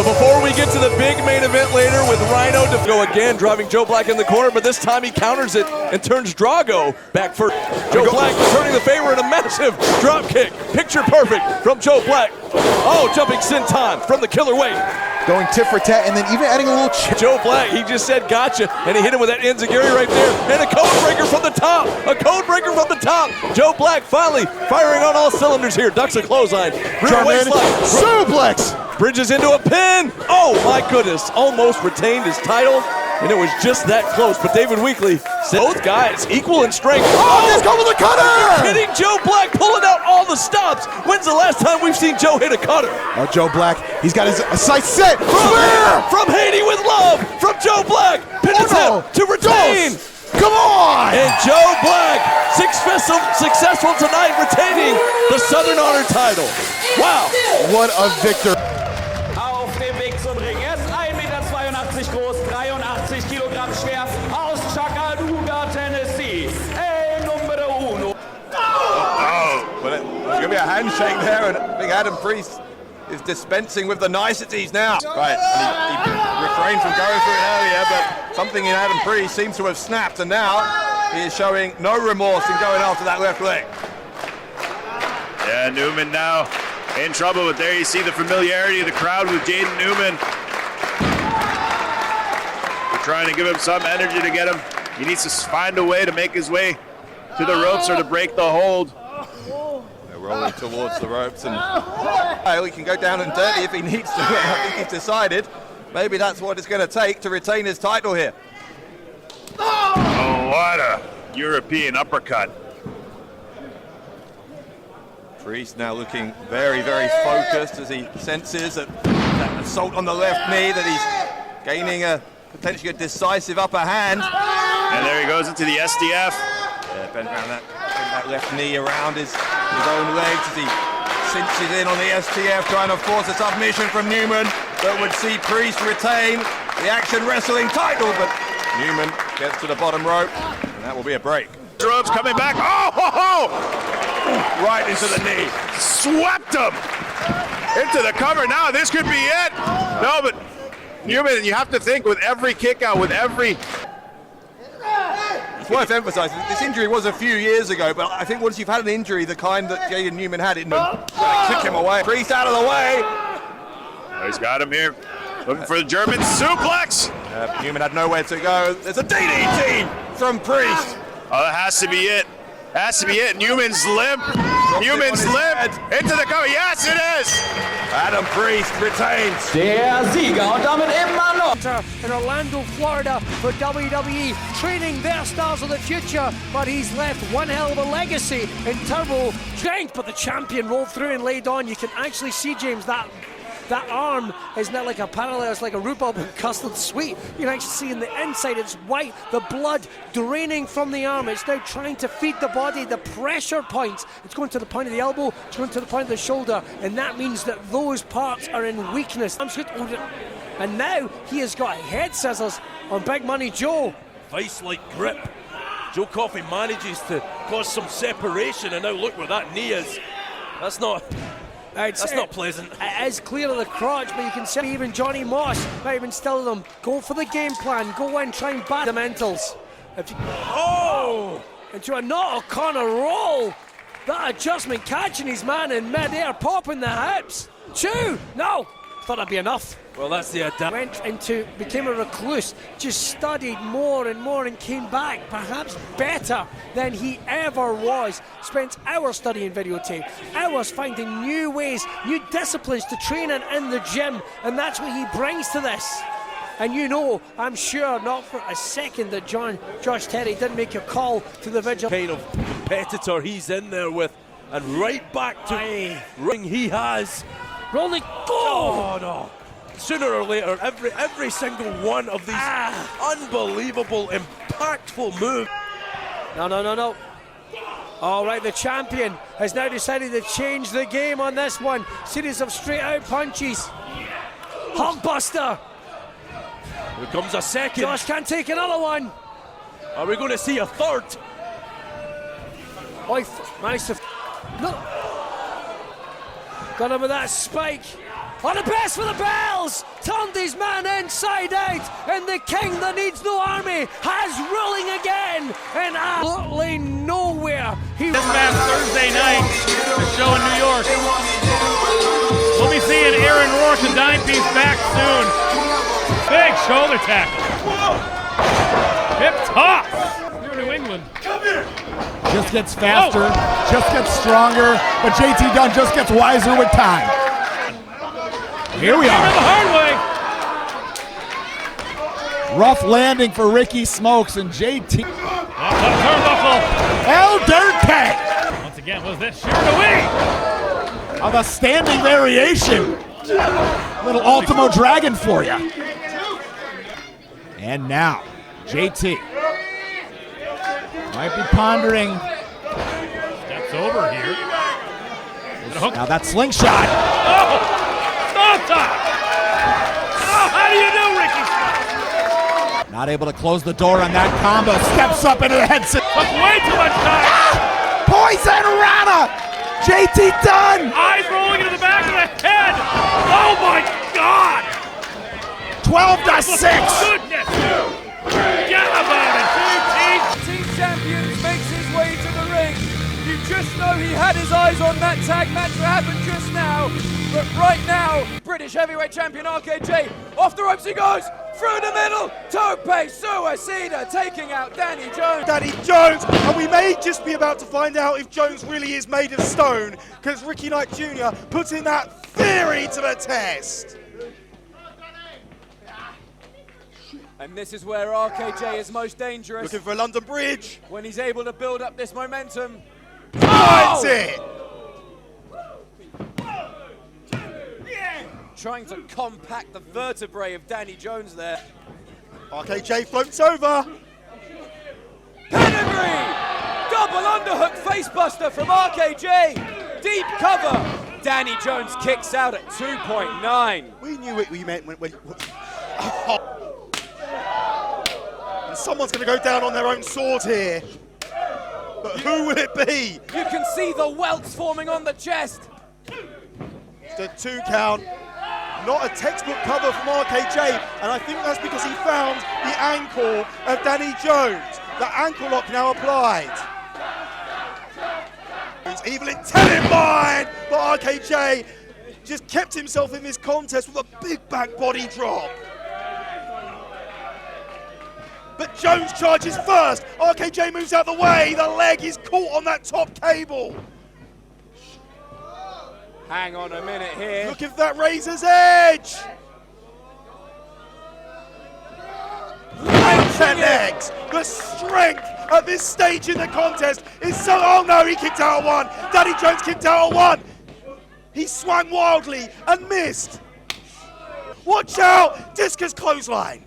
before we get to the big main event later with Rhino to go again, driving Joe Black in the corner, but this time he counters it and turns Drago back for Joe Black, turning the favor in a massive drop kick. Picture perfect from Joe Black. Oh, jumping senton from the killer weight. Going tit for tat and then even adding a little Joe Black, he just said gotcha, and he hit him with that enziguri right there, and a code breaker from the top, a code breaker from the top. Joe Black finally firing on all cylinders here, ducks a clothesline, rear waistline, suplex, bridges into a pin. Oh my goodness, almost retained his title, and it was just that close, but David Weekley said both guys equal in strength. Oh, he's going with the cutter! Hitting Joe Black, pulling out all the stops. When's the last time we've seen Joe hit a cutter? Oh, Joe Black, he's got his sights set. From Haiti with love, from Joe Black, pin attempt to retain. Come on! And Joe Black, successful tonight, retaining the Southern Honor title. Wow. What a victor. Auf dem Weg zum Ring. Er ist 1,82 Meter groß, 83 Kilogramm schwer, aus Chattanooga, Tennessee. El numero uno. Oh, but there's going to be a handshake there, and I think Adam Priest is dispensing with the niceties now. Right, and he refrained from going through it earlier, but something in Adam Priest seems to have snapped, and now he is showing no remorse in going after that left leg. Yeah, Newman now in trouble, but there you see the familiarity of the crowd with Jaden Newman. They're trying to give him some energy to get him. He needs to find a way to make his way to the ropes or to break the hold. Rolling towards the ropes, and he can go down and dirty if he needs to. I think he's decided maybe that's what it's going to take to retain his title here. Oh, what a European uppercut. Priest now looking very, very focused as he senses that assault on the left knee, that he's gaining a potentially a decisive upper hand. And there he goes into the SDF. Yeah, bend around that left knee around his own legs as he cinches in on the STF, trying to force a submission from Newman that would see Priest retain the Action Wrestling title, but Newman gets to the bottom rope, and that will be a break. Ropes coming back. Oh, ho, ho! Right into the knee. Swept him into the cover. Now this could be it. No, but Newman, you have to think with every kick out, with every... It's worth emphasizing, this injury was a few years ago, but I think once you've had an injury, the kind that Jaden Newman had, it kick him away. Priest out of the way. Oh, he's got him here. Looking for the German suplex. Newman had nowhere to go. There's a DDT from Priest. Oh, that has to be it. Has to be it. Newman's limp. Newman's limp. Into the cover. Yes, it is. Adam Priest retains. Der Sieger und damit immer noch. In Orlando, Florida for WWE, training their stars of the future, but he's left one hell of a legacy in turbo strength. But the champion rolled through and laid on. You can actually see, James, that arm is not like a parallel, it's like a rhubarb and custard sweet. You can actually see in the inside it's white, the blood draining from the arm. It's now trying to feed the body the pressure points. It's going to the point of the elbow, it's going to the point of the shoulder, and that means that those parts are in weakness. And now he has got head scissors on Big Money Joe. Vice-like grip. Joe Coffey manages to cause some separation, and now look where that knee is. That's not pleasant. It is clear of the crotch, but you can see even Johnny Moss might even still them. Go for the game plan. Go in, try and bat the mentals. Into a not O'Connor roll. That adjustment catching his man in mid-air, popping the hips. Chew! No! Thought that'd be enough. Well, that's the Became a recluse, just studied more and more and came back perhaps better than he ever was. Spent hours studying videotape, hours finding new ways, new disciplines to train in the gym, and that's what he brings to this. And you know, I'm sure not for a second that Josh Terry didn't make a call to the vigil. Kind of competitor he's in there with, and right back to ring he has. Rolling, go! Oh no! Sooner or later, every single one of these unbelievable, impactful moves. No. All right, the champion has now decided to change the game on this one. Series of straight out punches. Hulkbuster. Here comes a second. Josh can't take another one. Are we going to see a third? Oh, he managed to... No. Got him with that spike. Oh, the best for the bells! Turned his man inside out, and the king that needs no army has ruling again, and absolutely nowhere. This match Thursday night, the show in New York. We'll be seeing Aaron Rourke, the dime piece, back soon. Big shoulder tackle. Hip toss. You're New England. Come here. Just gets faster, just gets stronger, but JT Dunn just gets wiser with time. Here we are. The hard way. Rough landing for Ricky Smokes and JT. Turnbuckle. El Dirte. Once again, was this sheared away? Of a standing variation. Little Ultimo Dragon for you. And now, JT. Might be pondering. Steps over here. Now that slingshot. Oh! Stop time! Oh, how do you do, Ricky? Not able to close the door on that combo. Steps up into the headset. Took way too much time. Poison Rana! JT Dunn! Eyes rolling into the back of the head. Oh my God! 12-6. Goodness! Forget about it. Team Champions makes his way to the ring. You just know he had his eyes on that tag match that happened just now. But right now, British Heavyweight Champion RKJ, off the ropes he goes, through the middle, tope suicida, taking out Danny Jones. Danny Jones, and we may just be about to find out if Jones really is made of stone, because Ricky Knight Jr. putting that theory to the test. And this is where RKJ is most dangerous. Looking for a London Bridge. When he's able to build up this momentum. Finds it! Trying to compact the vertebrae of Danny Jones there. RKJ floats over. Pedigree! Double underhook facebuster from RKJ. Deep cover. Danny Jones kicks out at 2.9. We knew what we meant when and someone's going to go down on their own sword here. But who will it be? You can see the welts forming on the chest. The 2 count. Not a textbook cover from RKJ, and I think that's because he found the ankle of Danny Jones. The ankle lock now applied. He's evil intent in mind, but RKJ just kept himself in this contest with a big back body drop. But Jones charges first. RKJ moves out the way. The leg is caught on that top cable. Hang on a minute here. Look at that razor's edge. And legs. The strength at this stage in the contest is so. Oh no, he kicked out at 1. Danny Jones kicked out at 1. He swung wildly and missed. Watch out! Discus clothesline.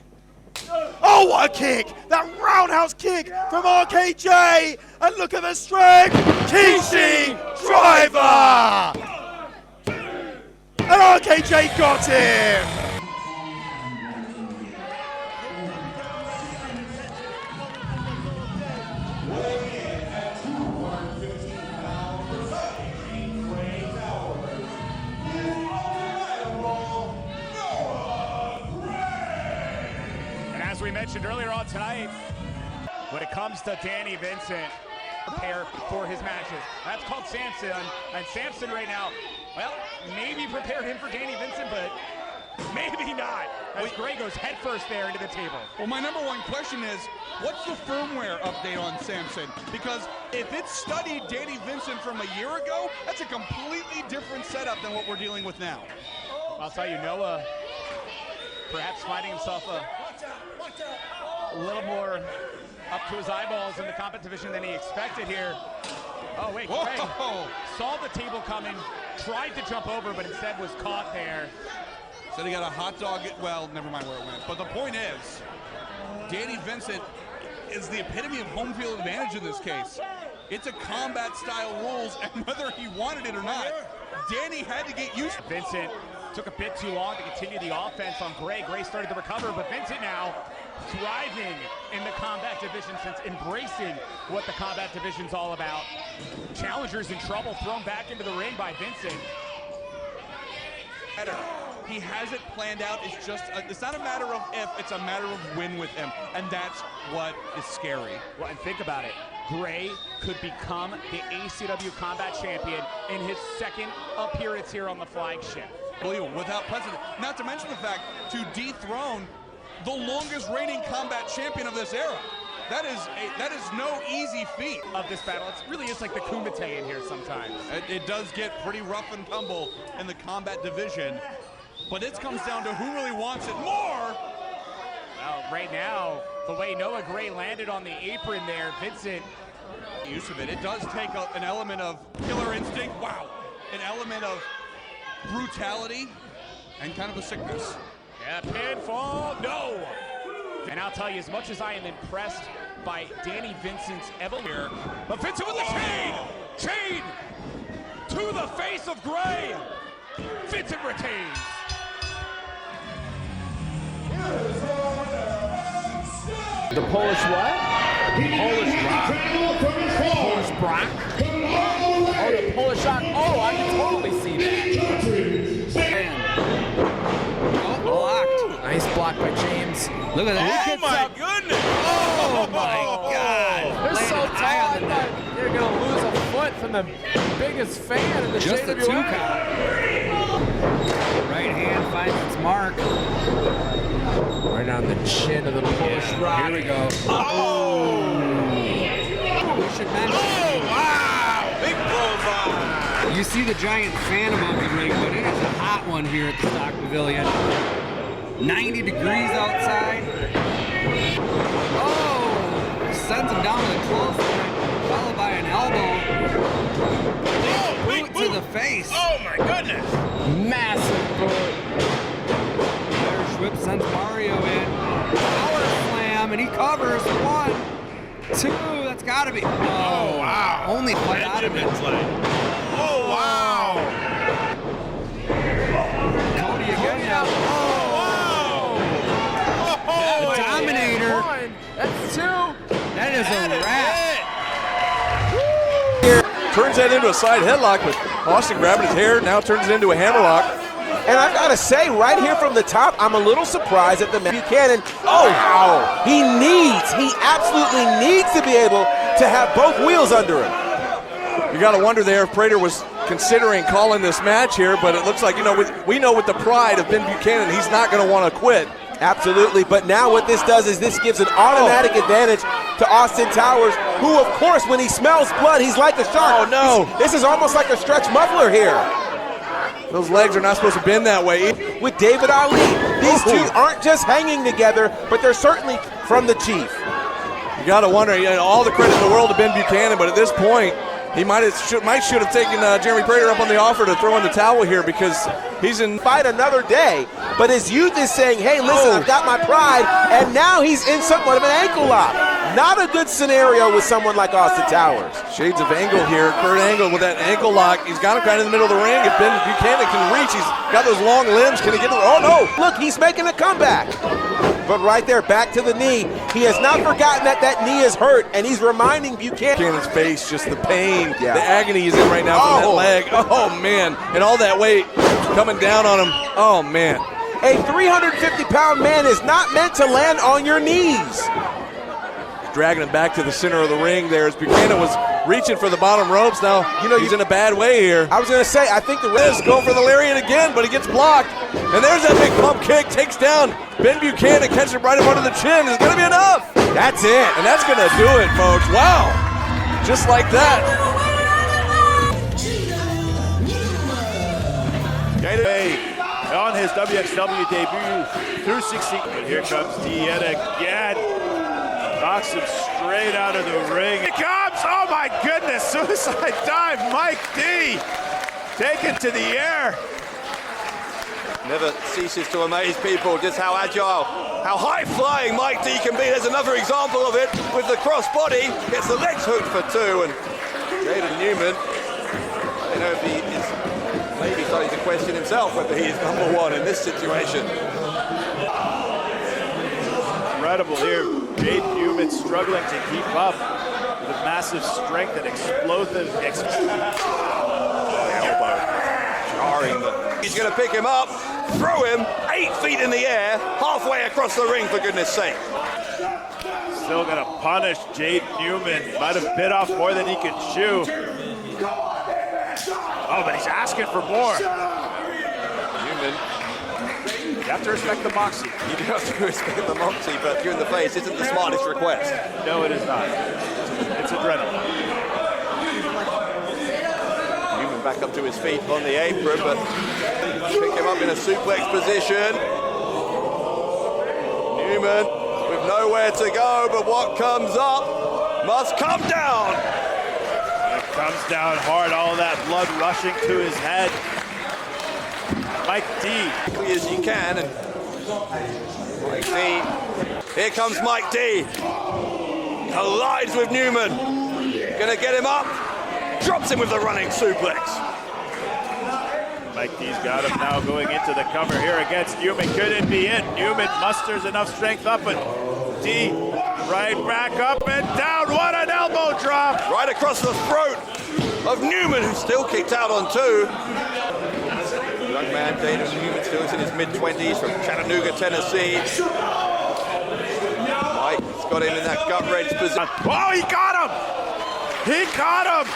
Oh, what a kick! That roundhouse kick from RKJ. And look at the strength. Kishi driver. And RKJ got him! And as we mentioned earlier on tonight, when it comes to Danny Vincent, prepare for his matches. That's called Samson, and Samson right now, well, maybe prepared him for Danny Vincent, but maybe not. As Gray goes headfirst there into the table. Well, my number one question is, what's the firmware update on Samson? Because if it studied Danny Vincent from a year ago, that's a completely different setup than what we're dealing with now. I'll tell you, Noah perhaps finding himself a little more up to his eyeballs in the combat division than he expected here. Oh, wait, Gray saw the table coming, tried to jump over, but instead was caught there. Said he got a hot dog, well, never mind where it went. But the point is, Danny Vincent is the epitome of home field advantage in this case. It's a combat style rules, and whether he wanted it or not, Danny had to get used to it. Vincent took a bit too long to continue the offense on Gray. Gray started to recover, but Vincent now thriving in the combat division since embracing what the combat division's all about. Challengers in trouble, thrown back into the ring by Vincent. He has it planned out. It's just, it's not a matter of if, it's a matter of when with him. And that's what is scary. Well, and think about it. Gray could become the ACW Combat Champion in his second appearance here on the flagship. Unbelievable, without precedent. Not to mention the fact to dethrone the longest reigning combat champion of this era. That is no easy feat of this battle. It really is like the Kumite in here sometimes. It does get pretty rough and tumble in the combat division, but it comes down to who really wants it more. Well, right now, the way Noah Gray landed on the apron there, Vincent. Use of it. It does take an element of killer instinct. Wow. An element of brutality and kind of a sickness. Yeah, pinfall. No. And I'll tell you, as much as I am impressed by Danny Vincent's evolution here, but Vincent with the chain! Chain to the face of Gray. Vincent retains. The Polish what? Polish rock. Polish Brock. Oh, the Polish rock. Oh, I can totally see that. Oh, blocked. Nice block by James. Look at that. Oh my goodness! Oh my God. They're so tall. I thought they're going to lose a foot from the biggest fan in the just a 2 count. Right hand finds its mark. Right on the chin of the Polish rock. Here we go. Oh! We should mention. Oh, wow! Big bullseye! You see the giant phantom on the ring, but it is a hot one here at the Stock Pavilion. 90 degrees outside. Oh! Sends him down to the clothesline, followed by an elbow. Oh, boot to the face. Oh my goodness! Massive boot. Whip sends Mario in. Power slam, and he covers. 1, 2. That's got to be. Oh, wow. Only play out of it. Oh, wow. Cody again now. Oh, wow. The Dominator. That's 2. That is a wrap. Turns that into a side headlock, but Austin grabbing his hair, now turns it into a hammerlock. And I've got to say, right here from the top, I'm a little surprised at the Buchanan. Oh, wow. He absolutely needs to be able to have both wheels under him. You got to wonder there if Prater was considering calling this match here, but it looks like, we know with the pride of Ben Buchanan, he's not going to want to quit. Absolutely, but now what this does is this gives an automatic advantage to Austin Towers, who, of course, when he smells blood, he's like a shark. Oh, no. This is almost like a stretch muffler here. Those legs are not supposed to bend that way. With David Ali, these two aren't just hanging together, but they're certainly from the Chief. You got to wonder, all the credit in the world to Ben Buchanan, but at this point, he might should have taken Jeremy Prater up on the offer to throw in the towel here because he's in fight another day. But his youth is saying, hey, listen, I've got my pride, and now he's in somewhat of an ankle lock. Not a good scenario with someone like Austin Towers. Shades of Angle here. Kurt Angle with that ankle lock. He's got him kind of in the middle of the ring. If Ben Buchanan can reach, he's got those long limbs. Can he get to oh, no. Look, he's making a comeback. But right there, back to the knee. He has not forgotten that knee is hurt, and he's reminding Buchanan's face, just the pain, the agony he's in right now from that leg. Oh, man. And all that weight coming down on him. Oh, man. A 350-pound man is not meant to land on your knees. Dragging him back to the center of the ring there as Buchanan was reaching for the bottom ropes. Now, he's in a bad way here. I was going to say, I think the Riz going for the lariat again, but he gets blocked. And there's that big pump kick, takes down Ben Buchanan, catches him right up under the chin. Is going to be enough. That's it. And that's going to do it, folks. Wow. Just like that. On his WXW debut through 16. But here comes D yet again. Knocks him straight out of the ring. Here comes, oh my goodness, suicide dive, Mike D. Taken to the air. Never ceases to amaze people just how agile, how high-flying Mike D can be. There's another example of it with the crossbody. Gets the legs hooked for 2, and Jaden Newman, I don't know if he is maybe starting to question himself whether he is #1 in this situation. Incredible here. Jaden Newman struggling to keep up with massive strength and explosive elbow. jarring, but he's going to pick him up, throw him 8 feet in the air, halfway across the ring, for goodness sake. Still going to punish Jade Newman. Might have bit off more than he can chew. Oh, but he's asking for more. Newman. You have to respect the moxie. You do have to respect the moxie, but you in the face isn't the smartest request. No, it is not. It's adrenaline. Newman back up to his feet on the apron, but pick him up in a suplex position. Newman with nowhere to go, but what comes up must come down. It comes down hard, all that blood rushing to his head. Mike D. Quickly as you can, and Mike D. Here comes Mike D. Collides with Newman. Gonna get him up. Drops him with the running suplex. Mike D's got him now going into the cover here against Newman. Could it be it? Newman musters enough strength up, but D right back up and down. What an elbow drop! Right across the throat of Newman, who's still kicked out on 2. Young man, Darren Newman, still in his mid-20s from Chattanooga, Tennessee. Mike's got him in that gut-wrench position. Oh, he got him! He got him!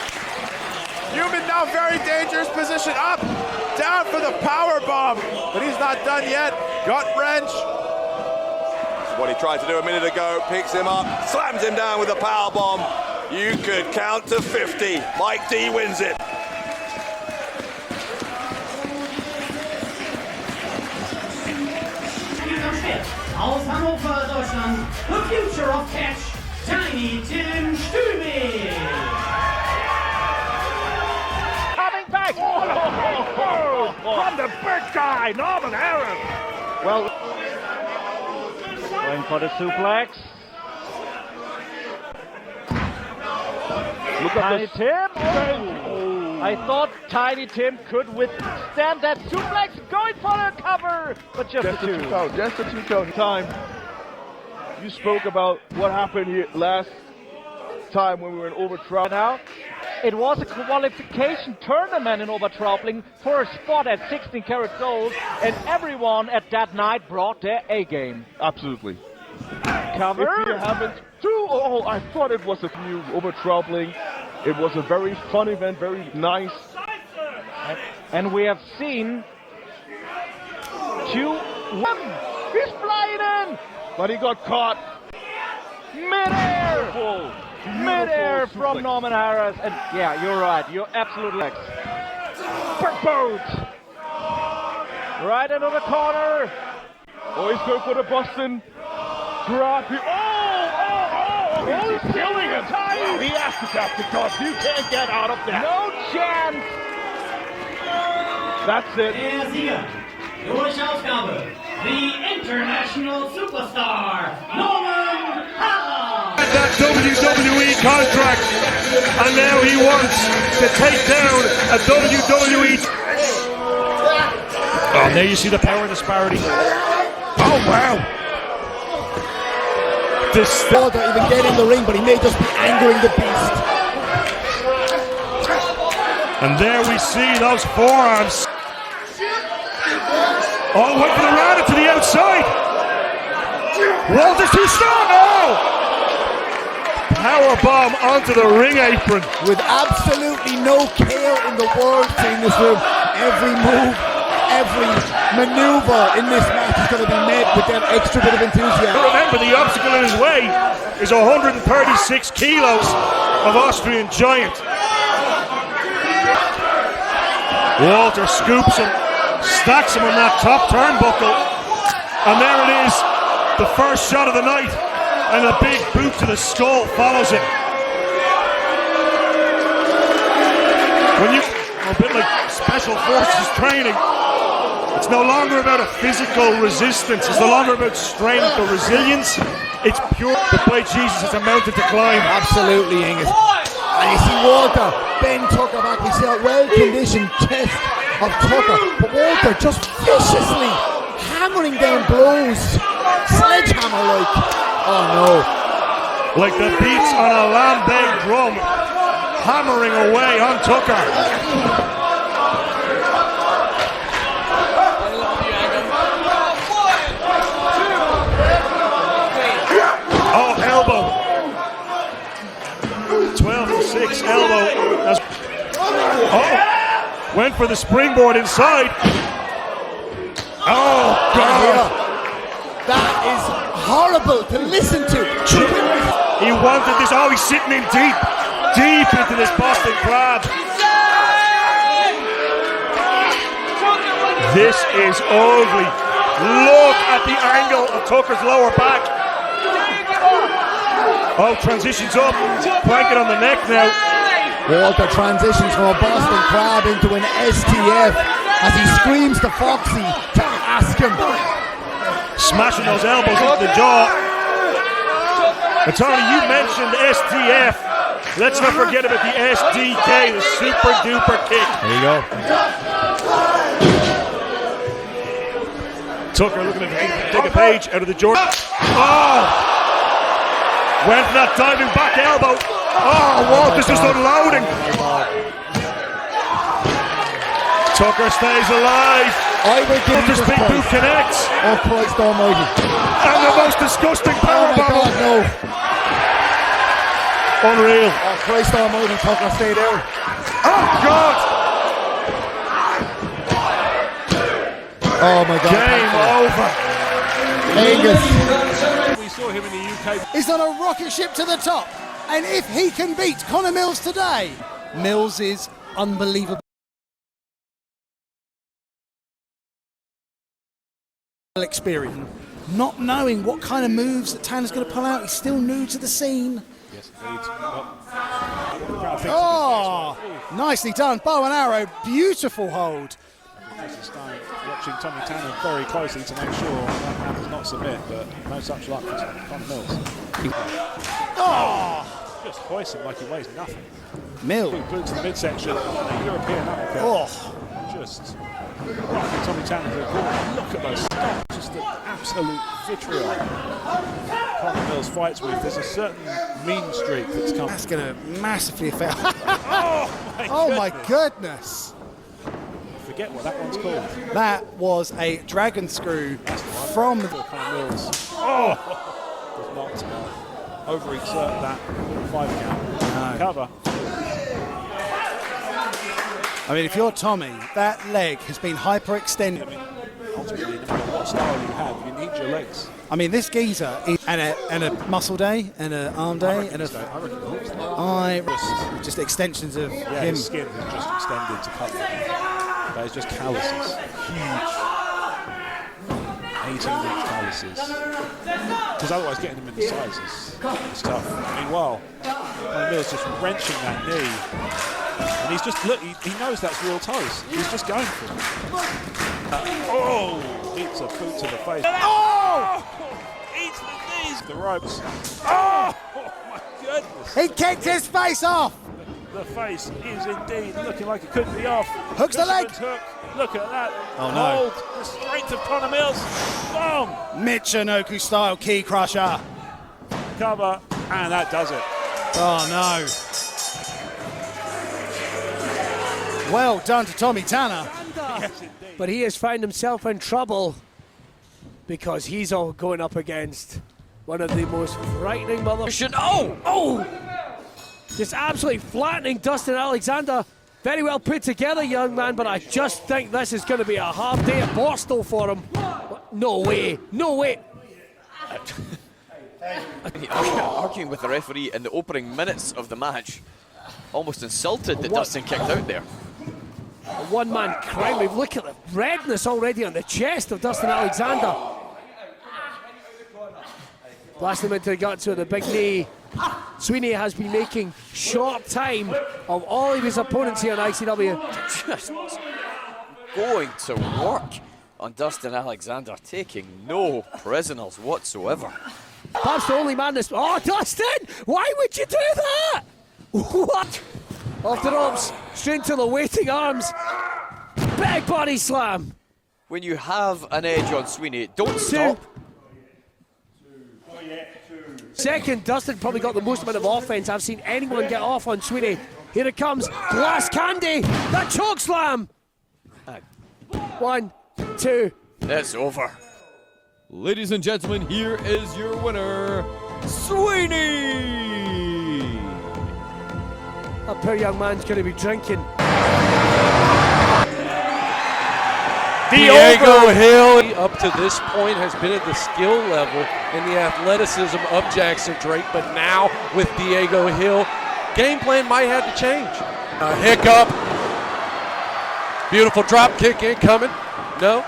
Newman now very dangerous position. Up, down for the power bomb, but he's not done yet. Gut wrench. This is what he tried to do a minute ago. Picks him up, slams him down with a power bomb. You could count to 50. Mike D wins it. Aus Hannover, Deutschland, the future of catch, Tiny Tim Stübe. Coming back! From the big guy, Norman Harris. Well, going for the suplex. Look at Tiny this. Tim. Oh. I thought Tiny Tim could withstand that suplex. Going for a cover, but just a 2 count. Just a 2 count. Time. You spoke about what happened here last time when we were in Obertraubling. Now, it was a qualification tournament in Obertraubling for a spot at 16 karat gold, and everyone at that night brought their A game. Absolutely. Cover. If you haven't, I thought it was a new Obertraubling. It was a very fun event, very nice. And we have seen Q1. He's flying in, but he got caught. Midair. Midair from suplex. Norman Harris. And yeah, you're right. You're absolutely right. Boat. Right into the corner. Oh, he's going for the Boston drop. He's killing him. He has to tap because you can't get out of that. No chance. That's it. Der Sieger durch Ausgabe, the international superstar, Norman Harris. That WWE contract, and now he wants to take down a WWE. Oh, there you see the power disparity. Oh, wow. This don't even get in the ring, but he may just be angering the beast. And there we see those forearms. Oh, went for the rana to the outside. Walter's too strong. Oh! Power bomb onto the ring apron. With absolutely no care in the world in this room. Every move, every maneuver in this match is going to be met with that extra bit of enthusiasm. Remember, the obstacle in his way is 136 kilos of Austrian giant. Walter scoops him, stacks him on that top turnbuckle, and there it is, the first shot of the night, and a big boot to the skull follows it. When you a bit like special forces training, it's no longer about a physical resistance, it's no longer about strength or resilience, it's pure. The way Jesus has a mountain to climb. Absolutely, Angus. And you see Walter bend Tucker back. We see a well-conditioned chest of Tucker, but Walter just viciously hammering down blows, sledgehammer-like. Oh no! Like the beats on a lambay drum, hammering away on Tucker. Nice elbow. Went for the springboard inside. Oh, God. That is horrible to listen to. He wanted this. Oh, he's sitting in deep into this Boston Crab. This is ugly. Look at the angle of Tucker's lower back. Oh, transitions up. Blanket on the neck now. Walter transitions from a Boston Crab into an STF as he screams to Foxy to ask him. Smashing those elbows into the jaw. But Tony, you mentioned STF. Let's not forget about the SDK, the super duper kick. There you go. Tucker looking to take a page out of the Jordan. Oh! Went for that diving back elbow. Oh, Walter's just unloading. Tucker stays alive. I will give this big boot connects. Oh, Christ almighty. And the most disgusting power bomb. God, no. Unreal. Oh, Christ almighty, Tucker, stay there. Oh, God. Oh, my God. Game over. Angus. We saw him in the UK. He's on a rocket ship to the top. And if he can beat Conor Mills today, Mills is unbelievable. Experience, not knowing what kind of moves that Tanner's going to pull out. He's still new to the scene. Yes, indeed. Oh, nicely done. Bow and arrow, beautiful hold. Watching Tommy Tanner very closely to make sure that man does not submit, but no such luck for Conor Mills. Oh, just hoisting like he weighs nothing. Mills. Boots in the midsection, a European uppercut. Oh. Just Tommy Tanner to the corner. Look at those stops, just an absolute vitriol. Conor Mills fights with. There's a certain mean streak that's coming. That's going to massively affect. Oh my goodness. Forget what that one's called. That was a dragon screw from Conor Mills. Oh, does not overexert that 5 count. Cover. I mean, if you're Tommy, that leg has been hyperextended. Ultimately, no matter what style you have, you need your legs. I mean, this geezer is and a muscle day and an arm day and just extensions of him. His skin has just extended to cover. That is just calluses. Huge 18-inch calluses. Because otherwise getting them in the size is tough. Meanwhile, Conor Mills just wrenching that knee. And he's just, look, he knows that's real toes. He's just going for it. Eats a boot to the face. Eats the knees, the ropes. Oh, my goodness. He kicked his face off. The face is indeed looking like it could be off. Hooks the leg. Hook. Look at that. Oh, no. Hold the strength of Conor Mills. Boom. Michinoku style key crusher. Cover, and that does it. Oh, no. Well done to Tommy Tanner. Yes, but he has found himself in trouble because he's all going up against one of the most frightening motherfuckers. Oh! Just absolutely flattening Dustin Alexander. Very well put together, young man, but I just think this is going to be a hard day at Boston for him. No way. No way. Arguing with the referee in the opening minutes of the match. Almost insulted that Dustin kicked out there. A one-man crime. We've looked at the redness already on the chest of Dustin Alexander. Blasting him into the guts with a big knee. Sweeney has been making short time of all of his opponents here in ICW. Just going to work on Dustin Alexander, taking no prisoners whatsoever. Perhaps the only man this... Oh, Dustin! Why would you do that? What? Off the ropes, straight to the waiting arms. Big body slam. When you have an edge on Sweeney, don't stop. Second, Dustin probably got the most amount of offense I've seen anyone get off on Sweeney. Here it comes, glass candy, that choke slam. 1, 2. It's over. Ladies and gentlemen, here is your winner, Sweeney. that poor young man's going to be drinking. Diego Hill up to this point has been at the skill level and the athleticism of Jackson Drake, but now with Diego Hill, game plan might have to change. A hiccup. Beautiful drop kick incoming. No.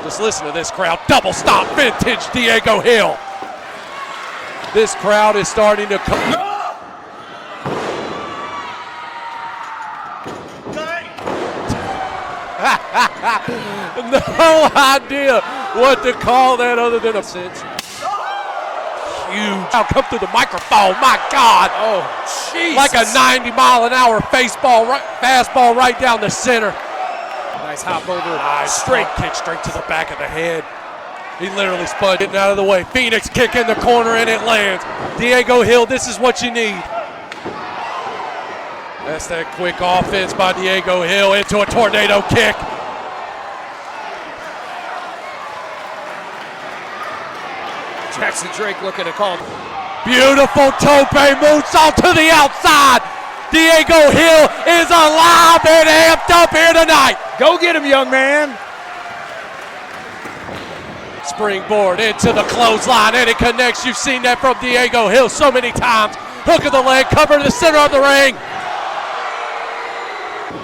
Just listen to this crowd. Double stomp, vintage Diego Hill. This crowd is starting to come. No! No idea what to call that other than a sense. Huge. Now come through the microphone. My God. Oh, Jesus. Like a 90-mile-an-hour fastball right down the center. Nice hop over. Nice straight kick straight to the back of the head. He literally spun getting out of the way. Phoenix kick in the corner and it lands. Diego Hill, this is what you need. That's that quick offense by Diego Hill into a tornado kick. Jackson Drake looking to call. Beautiful tope moonsault to the outside. Diego Hill is alive and amped up here tonight. Go get him, young man. Springboard into the clothesline and it connects. You've seen that from Diego Hill so many times. Hook of the leg, cover to the center of the ring.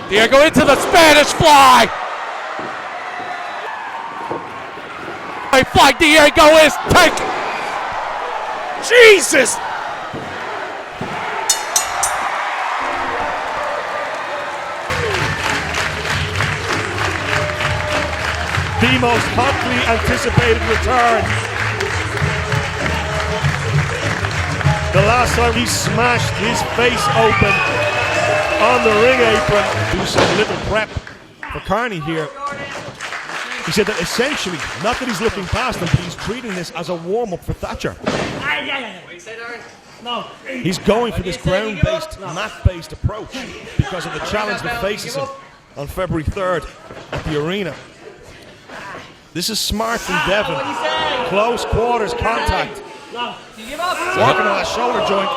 Diego into the Spanish fly. Fly Diego is taken. Jesus! The most hotly anticipated return. The last time he smashed his face open on the ring apron. Do some little prep for Carney here. He said that essentially, not that he's looking past him, but he's treating this as a warm-up for Thatcher. What do you say, Darren? No. He's going for this ground-based, mat-based approach because of the challenge that faces him on February 3rd at the arena. This is smart from Devon. Close quarters contact. No. Do you give up? Walking on that shoulder joint.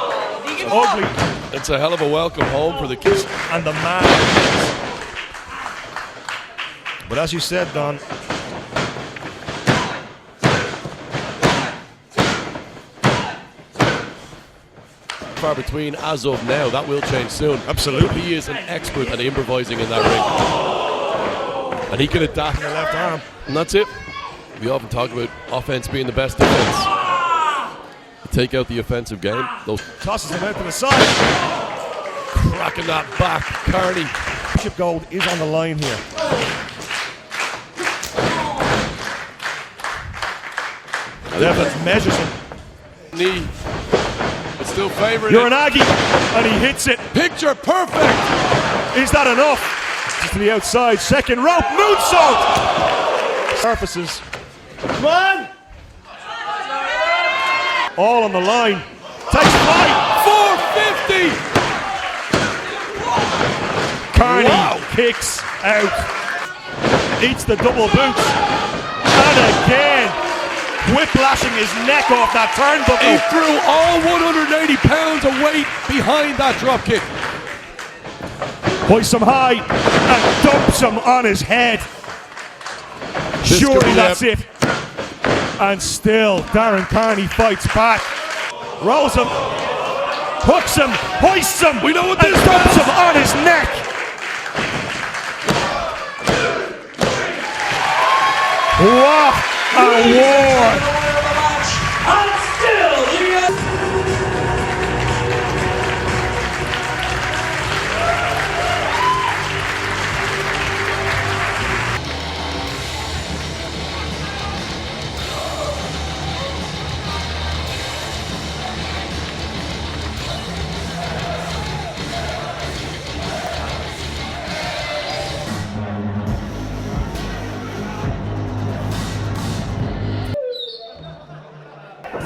It's ugly. It's a hell of a welcome home for the kids. And the man. But as you said, Don, far between as of now. That will change soon. Absolutely. He is an expert at improvising in that ring. And he can adapt. The left arm. And that's it. We often talk about offense being the best defense. Take out the offensive game. Those tosses him out to the side. Cracking that back. Carney. Chip Gold is on the line here. Devon measures him. Knee. It's still favoring You're an Aggie, and he hits it. Picture perfect. Is that enough? Just to the outside. Second rope. Moonsault. Surfaces. Come on. All on the line. Takes flight. 450. Carney kicks out. Eats the double boots. And again. Whiplashing his neck off that turnbuckle. He threw all 180 pounds of weight behind that dropkick. Hoists him high and dumps him on his head. Surely that's it. And still, Darren Carney fights back. Rolls him, hooks him, hoists him, we know what this and dumps him on his neck. What a war!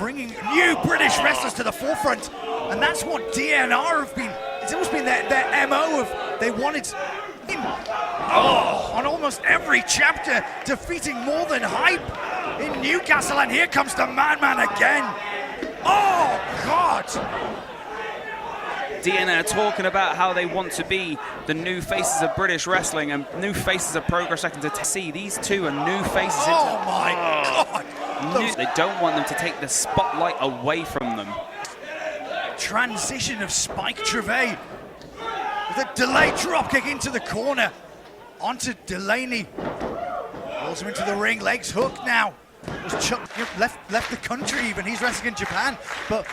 Bringing new British wrestlers to the forefront, and that's what DNR have been. It's almost been their MO of they wanted him. Oh, on almost every chapter, defeating more than hype in Newcastle, and here comes the Madman again. Oh God! DNR talking about how they want to be the new faces of British wrestling and new faces of Progress Wrestling. To see these two are new faces. Oh my God! They don't want them to take the spotlight away from them. Transition of Spike Trevay with a delayed dropkick into the corner onto Delaney. Rolls him into the ring, legs hooked now. Was left the country even. He's wrestling in Japan, but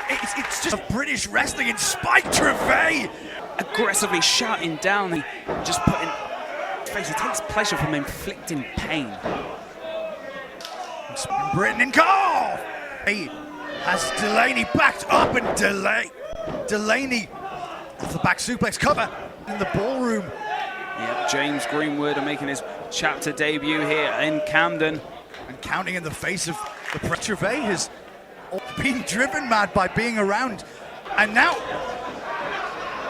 it's just British wrestling in Spike Trevay. Aggressively shouting down, he just putting face. He takes pleasure from inflicting pain. Britain in goal. He has Delaney backed up and Delaney off the back suplex cover in the ballroom. Yeah, James Greenwood are making his chapter debut here in Camden. And counting in the face of the Trevay has been driven mad by being around. And now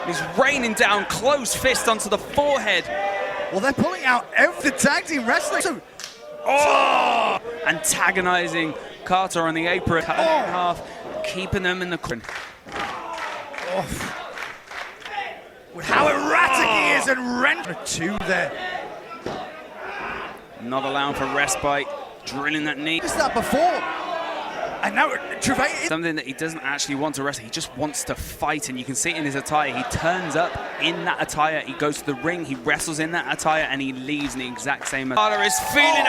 he's raining down close fist onto the forehead. Well, they're pulling out every tag team wrestling. So, antagonizing Carter on the apron, cut in half, keeping them in the corner. With how erratic he is and rent two there. Not allowing for respite, drilling that knee. Is that before? And now Trevay. Something that he doesn't actually want to wrestle. He just wants to fight, and you can see it in his attire. He turns up in that attire. He goes to the ring. He wrestles in that attire, and he leaves in the exact same. Carter is feeling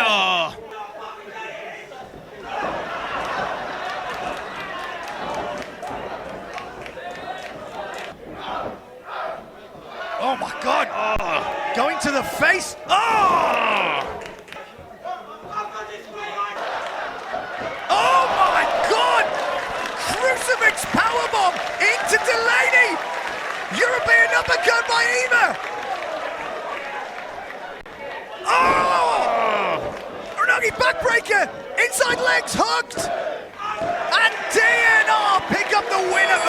Oh my God! Going to the face. Oh my God! Crucifix powerbomb into Delaney. European uppercut by Eva. Unagi backbreaker. Inside legs hooked. And DNR pick up the win of